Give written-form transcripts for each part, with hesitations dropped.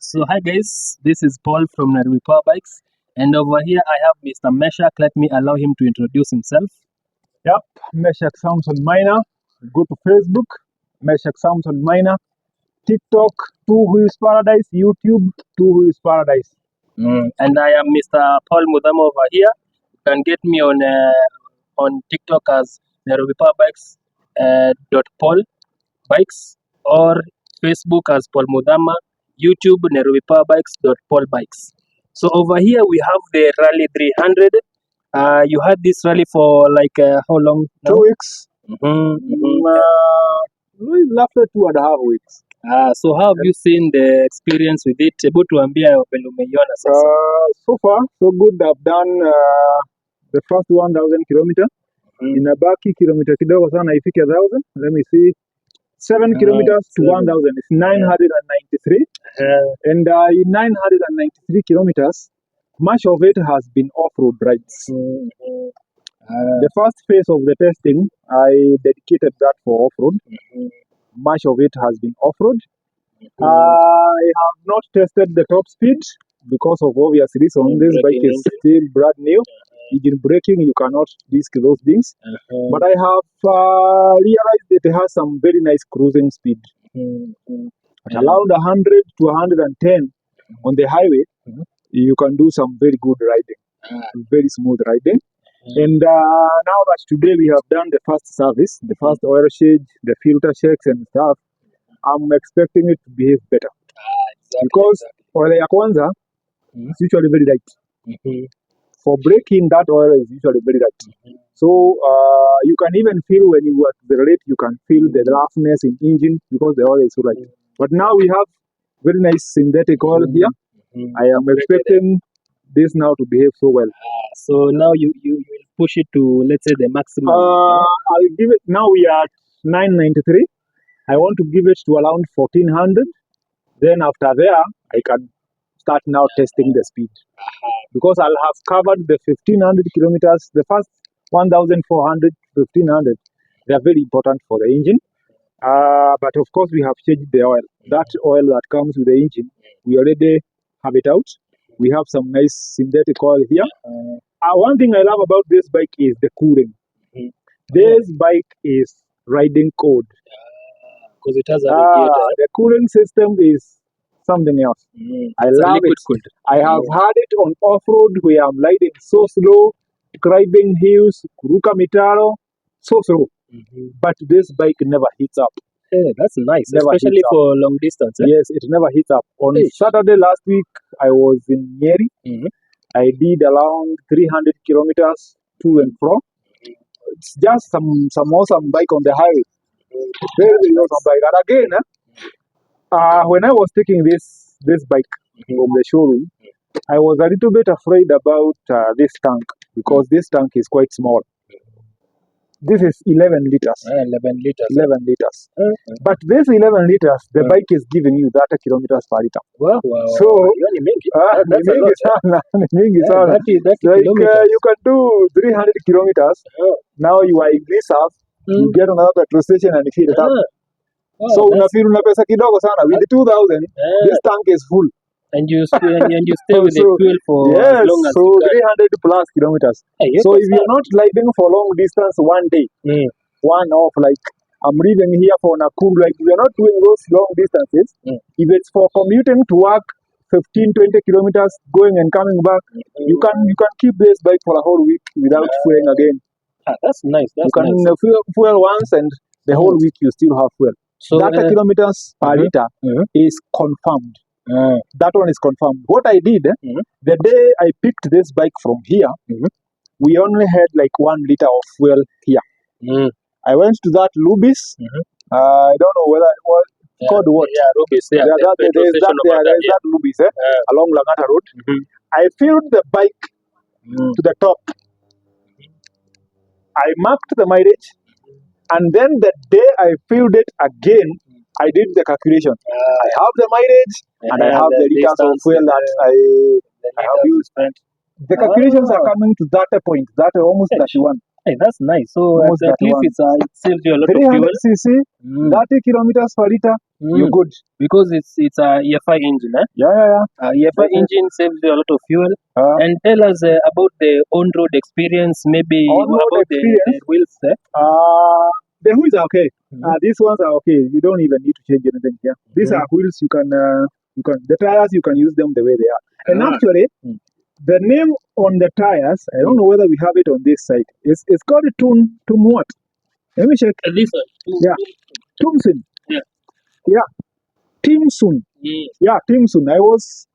So hi guys, this is Paul from Lipa Bikes, and over here I have Mr. Meshack. Let me allow him to introduce himself. Yep, Meshack Samson Minor. Go to Facebook, Meshack Samson Minor, TikTok, Two Wheels Paradise, YouTube, Two Wheels Paradise. And I am Mr. Paul Mudamo over here. You can get me on TikTok as Lipa Bikes .Paul Bikes, or Facebook as Paul Mudama, YouTube Lipa Bikes .Paul Bikes. So over here we have the Rally 300. You had this rally for like how long now? 2 weeks. Mm-hmm. After 2.5 weeks. So how have you seen the experience with it? Hebu tuambie vile umeiona sasa. So far, so good. I've done the first 1,000 kilometer. Inabaki kilomita kidogo sana ifike 1,000. Let me see. 7 kilometers to 1,000. It's 993. And in 993 kilometers, much of it has been off-road rides. The first phase of the testing, I dedicated that for off-road. Much of it has been off-road. I have not tested the top speed because of obvious reasons. This bike is still brand new. Engine braking, you cannot risk those things. But I have realized that it has some very nice cruising speed. At around 100 to 110 on the highway, you can do some very good riding, very smooth riding. And now that today we have done the first service, the first oil change, the filter checks and stuff, I'm expecting it to behave better. Because oil ya kwanza is usually very light. For braking, that oil is usually very light. So you can even feel when you accelerate, you can feel the roughness in engine because the oil is so light. But now we have very nice synthetic oil here. I am expecting this now to behave so well. So now you will push it to, let's say, the maximum. I'll give it, now we are at 993. I want to give it to around 1,400. Then after there, I can start now testing the speed. Because I'll have covered the 1,500 kilometers, the first 1,400, 1,500. They are very important for the engine. But of course, we have changed the oil. That oil that comes with the engine, we already have it out. We have some nice synthetic oil here. One thing I love about this bike is the cooling. This bike is riding cold. Because it has a radiator. The cooling system is something else. I love it. Cooled. I have had it on off-road where I'm riding so slow, climbing hills, kuruka mitaro, so slow. But this bike never heats up. Hey, that's nice, Never especially heats up. for long distance. Yes, it never heats up. On Saturday last week, I was in Nyeri. I did around 300 kilometers to and fro. It's just some awesome bike on the highway. Very awesome bike. And again, when I was taking this bike from the showroom, I was a little bit afraid about this tank because this tank is quite small. This is 11 liters. 11 liters. 11 liters. But this 11 liters, the bike is giving you 30 kilometers per liter. Wow. So, that's a lot. Like you can do 300 kilometers. Now you are in reserve. You get another petrol station and fill it up. So unafeel una pesa kidogo sana. With the 2,000, this tank is full. And you stay with the fuel for yes, as long as so 300 plus kilometers. So if you're not riding for long distance one day, one off, like I'm leaving here for Nakuru, like you're not doing those long distances. If it's for commuting to work 15-20 kilometers going and coming back, you can keep this bike for a whole week without fueling again. That's nice. You can fuel once and the whole week you still have fuel. So 30 kilometers per liter is confirmed. That one is confirmed. What I did, the day I picked this bike from here, we only had like 1 liter of fuel here. I went to that Lubis. I don't know whether it was called what. Yeah, Lubis. Yeah, there's that Lubis along Langata Road. I filled the bike to the top. I marked the mileage, and then the day I filled it again, I did the calculation. I have the mileage and I have the liters of fuel that I have used. The calculations are coming to that point, that almost 31. Hey, that's nice. So Almost at that least one. it saves you a lot of 300 fuel. cc, 30 kilometers per liter, you're good. Because it's a EFI engine. Yeah. EFI Okay. engine saves you a lot of fuel. Uh, And tell us about the on-road experience, maybe On-road about the experience? wheels. The wheels are okay. These ones are okay. You don't even need to change anything here. These are wheels you can the tires you can use them the way they are. And actually, the name on the tires, I don't know whether we have it on this side. It's called a Tum what? Let me check. This one. Yeah, Tumsun. Yeah. Yeah, Timsun. Yeah, Timsun. I was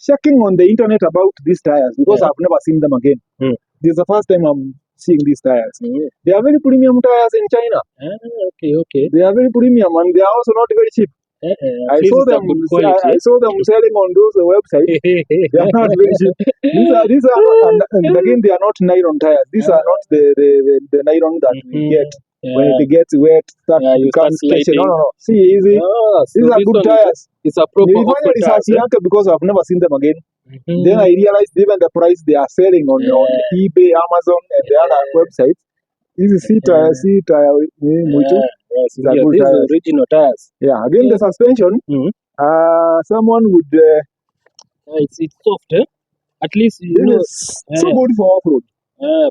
checking on the internet about these tires because I've never seen them again. This is the first time I'm seeing these tires. They are very premium tires in China. Okay. They are very premium and they are also not very cheap. I saw them. I saw them selling on those websites. They are not very cheap. These are not, and again they are not nylon tires. These are not the nylon that we get when it gets wet. You start sliding. No. See, easy. These are good tires. It's a proper off-road tires. Because I've never seen them again. Then I realized even the price they are selling on eBay, Amazon, and the other websites. This is tire. These are original tires. Yeah. Again, the suspension. Someone would. It's soft. At least so good for off-road.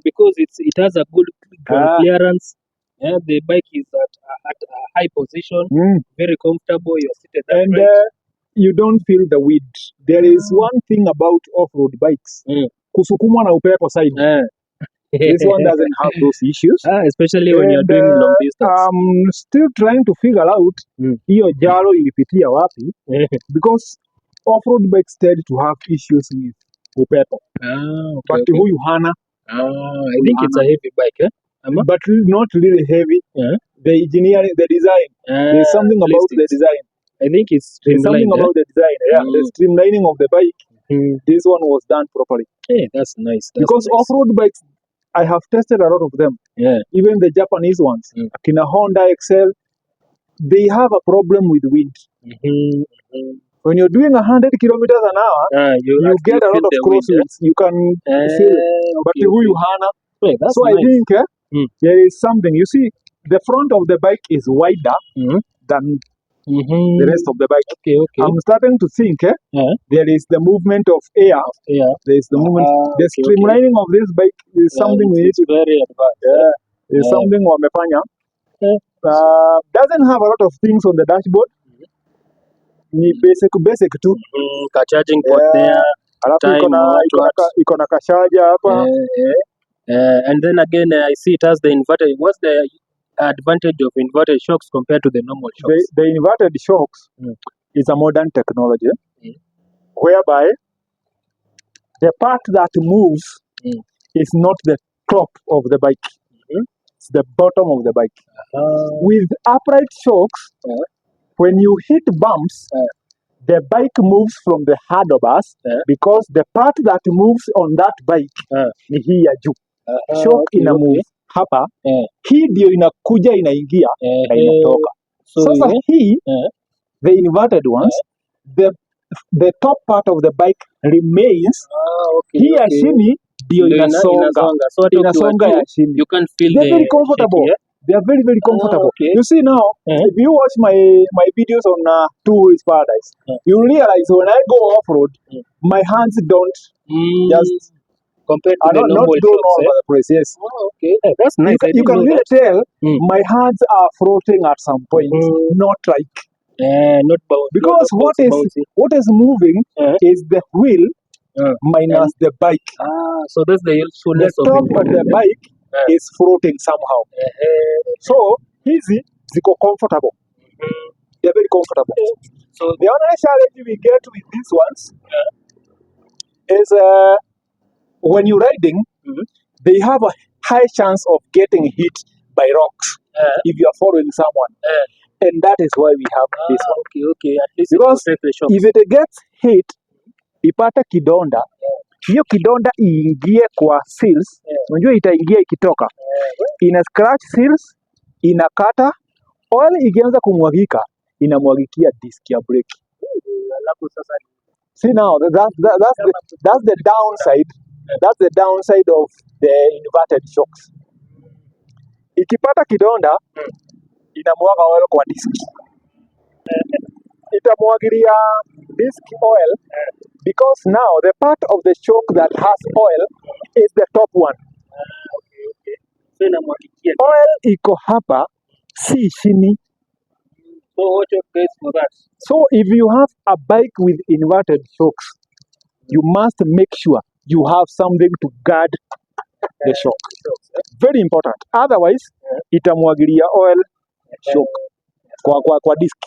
Because it has a good ground clearance. The bike is at a high position, very comfortable. You're seated upright. You don't feel the wind. There is one thing about off-road bikes. Kusukumwa na upepo side. This one doesn't have those issues. Especially when you're doing long distance. I'm still trying to figure out hiyo jalo ilipitia wapi because off-road bikes tend to have issues with upepo. But huyu hana. I think it's a heavy bike. But not really heavy. The engineering, the design. There's something about the design. I think it's There's something about the design. Yeah, the streamlining of the bike. This one was done properly. Hey, that's nice. Because off-road bikes, I have tested a lot of them. Even the Japanese ones. Kina Honda XL, they have a problem with wind. When you're doing 100 kilometers an hour, you get a lot of crosswinds. You can feel it. But huyu hana. So I think there is something. You see, the front of the bike is wider than the rest of the bike. I'm starting to think there is the movement of air. There is the movement. The streamlining of this bike is something we need to. Very advanced. There's something wamefanya. Doesn't have a lot of things on the dashboard. Ni basic tu. Charging port there. Alafu iko na kashaja hapa. And then again, I see it has the inverter. What's the advantage of inverted shocks compared to the normal shocks? The inverted shocks is a modern technology whereby the part that moves is not the top of the bike. It's the bottom of the bike. With upright shocks, when you hit bumps, the bike moves from the handlebars because the part that moves on that bike ni hii ya juu. Shock ina move hapa, hii ndio inakuja inaingia na inatoka. Sasa hii, the inverted ones, the top part of the bike remains, hii ya chini ndio inasonga ya chini. You can feel they're very comfortable. They are very, very comfortable. You see now, if you watch my videos on Two Wheels Paradise, you realize when I go off-road, my hands don't just compared to the normal shocks, all over the place. Yes. That's nice. You can really tell my hands are floating at some point, not like not bouncy. Because what is moving is the wheel minus the bike. So that's the usefulness of the top of the bike is floating somehow. So easy, ziko comfortable. They're very comfortable. So the other challenge we get with these ones is when you're riding, they have a high chance of getting hit by rocks if you are following someone. And that is why we have this one. At least because if it gets hit, ipata kidonda, hiyo kidonda iingie kwa seals, unajua itaingia ikitoka, ina scratch seals, inakata, oil ikianza kumwagika, inamwagikia disk ya brake. See now, that's the downside. That's the downside of the inverted shocks. ikipata kidonda inamwaga oil kwa disk. Itamwagilia disk oil because now the part of the shock that has oil is the top one. Okay. So inamwagikia. Oil iko hapa, si chini. So what your case for that? So if you have a bike with inverted shocks, you must make sure you have something to guard the shock. Very important. Otherwise, itamwagilia oil shock kwa disk.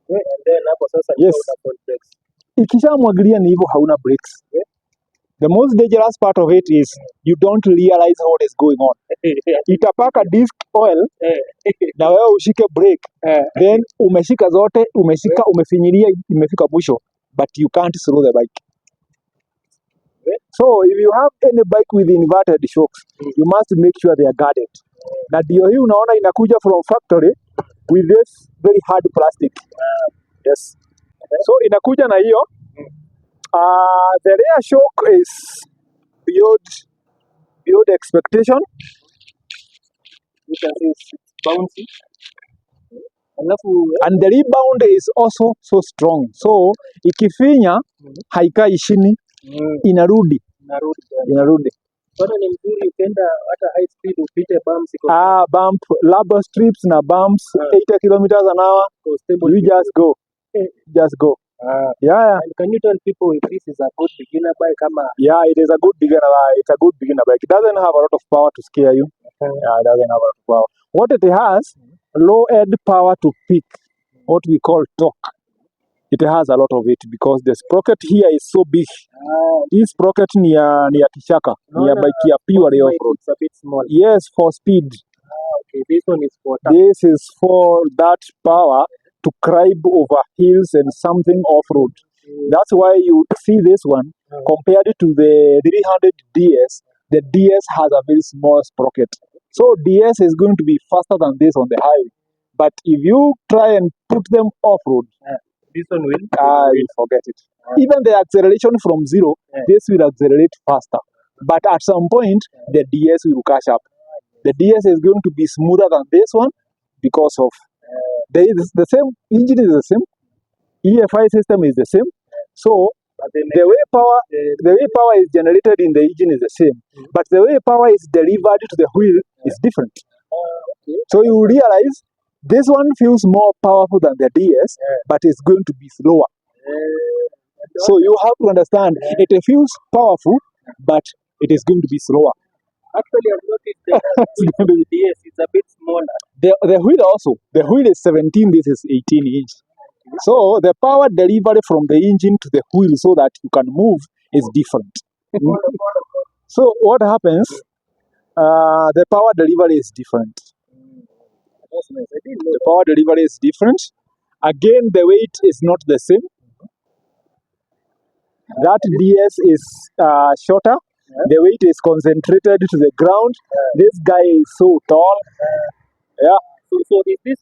And then hapo sasa Yes. una brakes. Ikishamwagilia ni hivyo, hauna brakes. The most dangerous part of it is you don't realize what is going on. Itapaka disk oil na wewe ushike brake, then umeshika zote, umefinyilia, imefika mwisho, but you can't slow the bike. So if you have any bike with inverted shocks, you must make sure they are guarded. Na ndio hii unaona inakuja from factory with this very hard plastic. Yes. So inakuja na hiyo. The rear shock is beyond expectation. You can see it's bouncy. And the rebound is also so strong. So ikifinya haikai chini, inarudi. Bado ni mzuri ukienda hata high speed upite bumps iko. Bump, lava strips na bumps, 80 kilometers an hour. You just go. Just go. Yeah. And can you tell people if this is a good beginner bike? Yeah, it is a good beginner bike. It's a good beginner bike. It doesn't have a lot of power to scare you. Yeah, it doesn't have a lot of power. What it has, low end power to peak, what we call torque. It has a lot of it because the sprocket here is so big. This sprocket ni ya kishaka, ni ya bike ya pure off-road. It's a bit small. Yes, for speed. Okay, this one is for torque. This is for that power to climb over hills and something off-road. That's why you see this one compared to the 300 DS. The DS has a very small sprocket. So DS is going to be faster than this on the highway. But if you try and put them off-road, this one will forget it. Even the acceleration from zero, this will accelerate faster. But at some point, the DS will catch up. The DS is going to be smoother than this one because of the same engine is the same, EFI system is the same. So the way power is generated in the engine is the same, but the way power is delivered to the wheel is different. So you realize this one feels more powerful than the DS, but it's going to be slower. So you have to understand it feels powerful, but it is going to be slower. Actually, I've noticed that the DS is a bit smaller. The wheel also. The wheel is 17, this is 18 inch. So the power delivery from the engine to the wheel so that you can move is different. So what happens? The power delivery is different. The power delivery is different. Again, the weight is not the same. That DS is shorter. The weight is concentrated to the ground. This guy is so tall. Yeah. So is this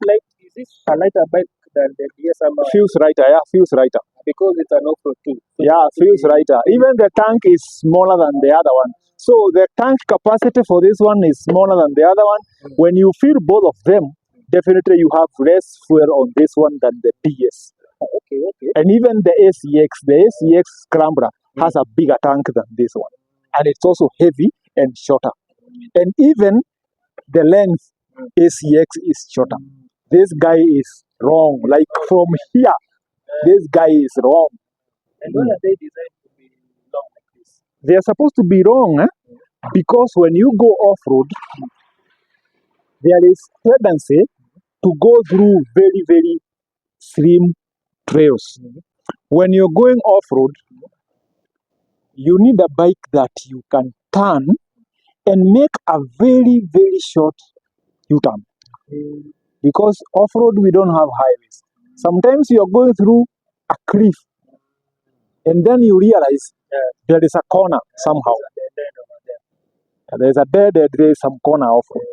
a lighter bike than the DS? Feels lighter, yeah, feels lighter. Because it's an off-road too. So yeah, feels lighter. Even the tank is smaller than the other one. So the tank capacity for this one is smaller than the other one. When you fill both of them, definitely you have less fuel on this one than the DS. Okay. And even the ACX Scrambler has a bigger tank than this one. And it's also heavy and shorter. And even the length ACX is shorter. This guy is wrong. Like from here, this guy is wrong. And when are they designed to be long like this? They are supposed to be wrong, because when you go off-road, there is tendency to go through very, very slim trails. When you're going off-road, you need a bike that you can turn and make a very, very short U-turn. Because off-road, we don't have highways. Sometimes you're going through a cliff and then you realize there is a corner somehow. There's a dead end, there is some corner off-road.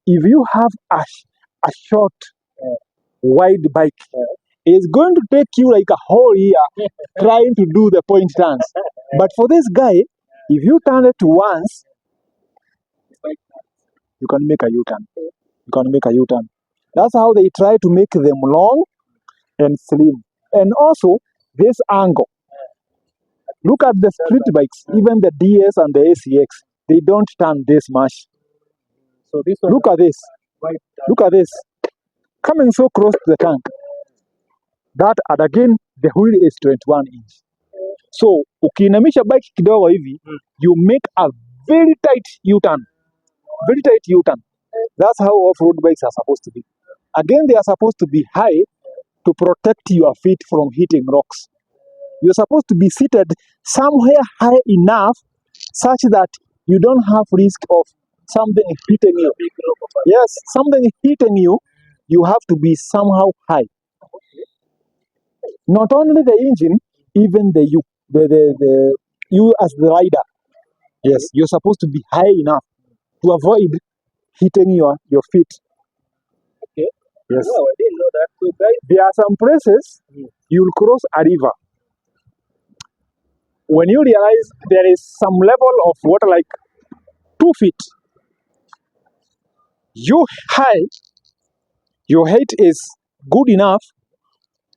If you have a short, wide bike, it's going to take you like a whole year trying to do the point turns. But for this guy, if you turn it once, you can make a U-turn. You can make a U-turn. That's how they try to make them long and slim. And also, this angle. Look at the street bikes, even the DS and the ACX. They don't turn this much. So this one, Look at this. Look at this. Coming so close to the tank. That, and again, the wheel is 21 inch. So, ukiinamisha bike kidogo hivi, you make a very tight U-turn. Very tight U-turn. That's how off-road bikes are supposed to be. Again, they are supposed to be high to protect your feet from hitting rocks. You're supposed to be seated somewhere high enough such that you don't have risk of something hitting you. Yes, something hitting you, you have to be somehow high. Not only the engine, even the you as the rider. Yes, you're supposed to be high enough to avoid hitting your feet. okay. Yes. No, I didn't know that. So guys, There are some places you'll cross a river. When you realize there is some level of water like 2 feet, your height is good enough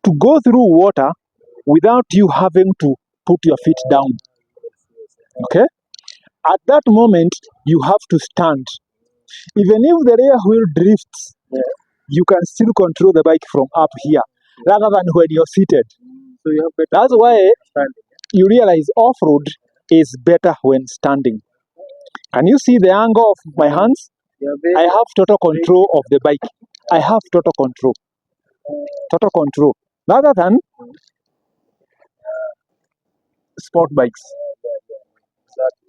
to go through water without you having to put your feet down. Okay? At that moment, you have to stand. Even if the rear wheel drifts, you can still control the bike from up here, rather than when you're seated. so you have better That's why standing. you realize off-road is better when standing. Can you see the angle of my hands? I have total control of the bike. I have total control. Total control. Rather than sport bikes. Exactly.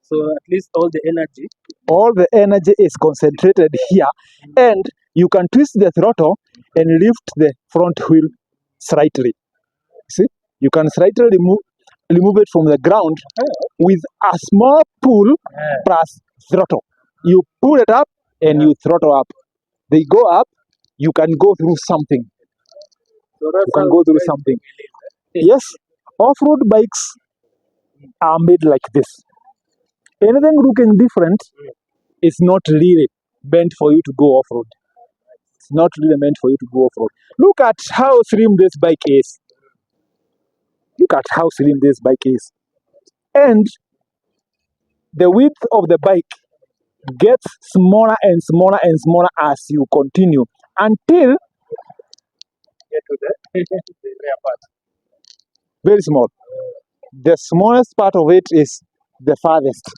So at least all the energy. All the energy is concentrated here, and you can twist the throttle and lift the front wheel slightly. See? You can slightly remove it from the ground with a small pull plus throttle. You pull it up and you throttle up. They go up, you can go through something. So that's You can how go through guys something. believe, Yes, off-road bikes are made like this. Anything looking different is not really meant for you to go off-road. It's not really meant for you to go off-road. Look at how slim this bike is. Look at how slim this bike is. And the width of the bike gets smaller and smaller and smaller as you continue until get to the rear part. very small. The smallest part of it is the farthest.